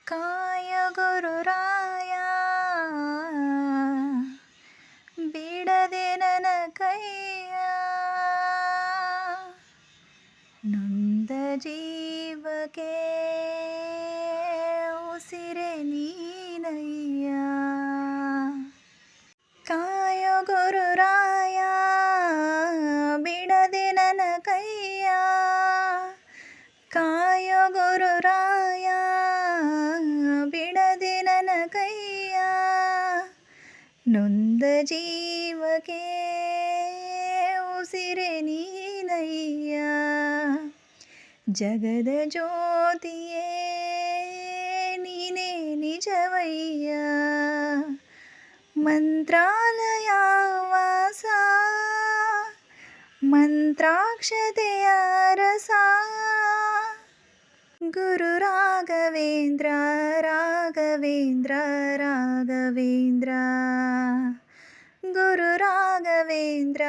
ಕಾಯ ಗುರುರಾಯ ಬಿಡದೆ ನನ್ನ ಕೈಯ ನೊಂದ ಜೀವಕ್ಕೆ ಉಸಿರೆ ನೀನಯ್ಯ. ಕಾಯ ಗುರುರಾಯ ಬಿಡದೆ ನನ್ನ ಕೈಯ, ಕಾಯ ಗುರುರಾಯ ಬಿಡದೆ ನನ್ನ ಕೈಯ ನೊಂದ ಜೀವಕ್ಕೆ ಉಸಿರೆ ನೀನಯ್ಯ. ಜಗದ ಜ್ಯೋತಿಯೇ ನೀನೇ ನಿಜವಯ್ಯ. ಮಂತ್ರಾಲಯ ವಾಸ ಮಂತ್ರಾಕ್ಷತೆಯ ರಸ ಗುರು ರಾಘವೇಂದ್ರ ರಾಘವೇಂದ್ರ ರಾಘವೇಂದ್ರ ಗುರು ರಾಘವೇಂದ್ರ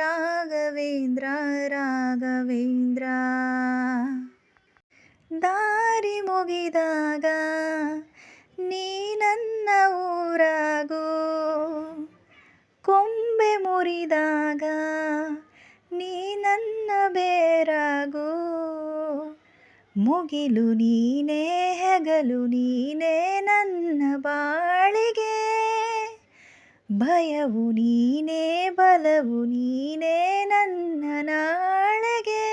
ರಾಘವೇಂದ್ರ ರಾಘವೇಂದ್ರ. ದಾರಿ ಮುಗಿದಾಗ ನೀ ನನ್ನ ಊರಾಗು, ಕೊಂಬೆ ಮುರಿದಾಗ ನೀ ನನ್ನ ಬೇರಾಗು. ಮುಗಿಲು ನೀನೇ ಹೆಗಲು ನೀನೇ ನನ್ನ ಬಾಳಿಗೆ, ಭಯವು ನೀನೇ ಬಲವು ನೀನೇ ನನ್ನ ನಾಳೆಗೆ.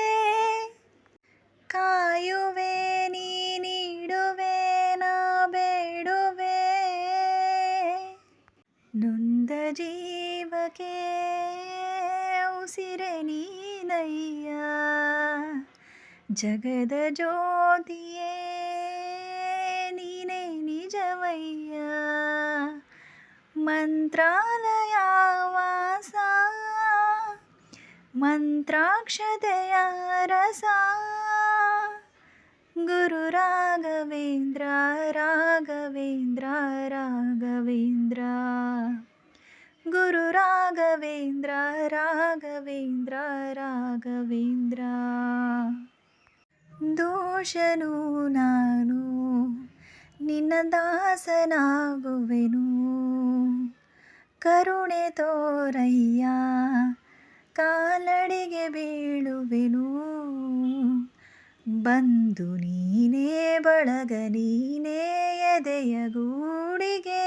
ಕಾಯುವೆ ನೀ ನೀಡುವೆ ನಾ ಬೇಡುವೆ, ನೊಂದ ಜೀವಕ್ಕೆ ಉಸಿರೆ ನೀನಯ್ಯ. ಜಗದ ಜ್ಯೋತಿಯೇ ನೀನೇ ನಿಜವಯ್ಯ. ಮಂತ್ರಾಲಯ ವಾಸ ಮಂತ್ರಾಕ್ಷತೆಯ ರಸ ಗುರು ರಾಘವೇಂದ್ರ ರಾಘವೇಂದ್ರ ರಾಘವೇಂದ್ರ ಗುರು ರಾಘವೇಂದ್ರ ರಾಘವೇಂದ್ರ ರಾಘವೇಂದ್ರ. ದೋಷನು ನಾನು ನಿನ್ನ ದಾಸನಾಗುವೆನು, ಕರುಣೆ ತೋರಯ್ಯ ಕಾಲಡಿಗೆ ಬೀಳುವೆನು. ಬಂಧು ನೀನೇ ಬಳಗ ನೀನೇ ಎದೆಯ ಗೂಡಿಗೆ,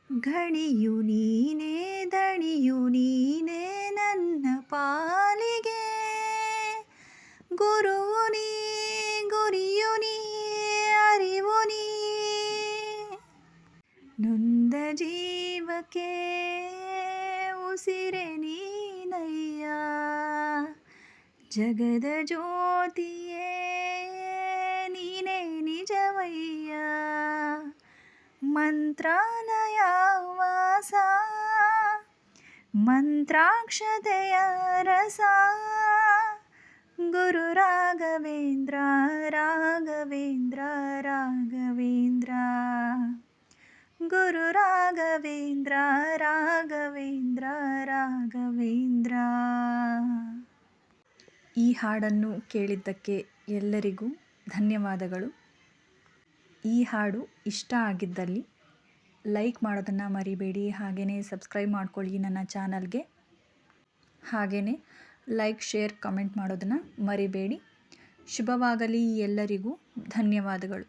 ಗಣಿಯು ನೀನೇ ದಣಿಯು ನೀನೇ ನನ್ನ ಪಾಲಿಗೆ. ಗುರುವು ನೀ ಗುರಿಯು ನೀ ಅರಿವು ನೀ, ನೊಂದ ಜೀವಕ್ಕೆ ಉಸಿರೆ ನೀನಯ್ಯ. ಜಗದ ಜ್ಯೋತಿಯೇ ನೀನೇ ನಿಜವಯ್ಯ. ಮಂತ್ರಾಲಯ ವಾಸ ಮಂತ್ರಾಕ್ಷತೆಯ ರಸ ಗುರು ರಾಘವೇಂದ್ರ ರಾಘವೇಂದ್ರ ರಾಘವೇಂದ್ರ ಗುರು ರಾಘವೇಂದ್ರ ರಾಘವೇಂದ್ರ ರಾಘವೇಂದ್ರ. ಈ ಹಾಡನ್ನು ಕೇಳಿದ್ದಕ್ಕೆ ಎಲ್ಲರಿಗೂ ಧನ್ಯವಾದಗಳು. ಈ ಹಾಡು ಇಷ್ಟ ಆಗಿದ್ದಲ್ಲಿ ಲೈಕ್ ಮಾಡೋದನ್ನು ಮರಿಬೇಡಿ. ಹಾಗೆಯೇ ಸಬ್ಸ್ಕ್ರೈಬ್ ಮಾಡ್ಕೊಳ್ಳಿ ನನ್ನ ಚಾನಲ್ಗೆ. ಹಾಗೆಯೇ ಲೈಕ್ ಶೇರ್ ಕಮೆಂಟ್ ಮಾಡೋದನ್ನು ಮರಿಬೇಡಿ. ಶುಭವಾಗಲಿ ಎಲ್ಲರಿಗೂ. ಧನ್ಯವಾದಗಳು.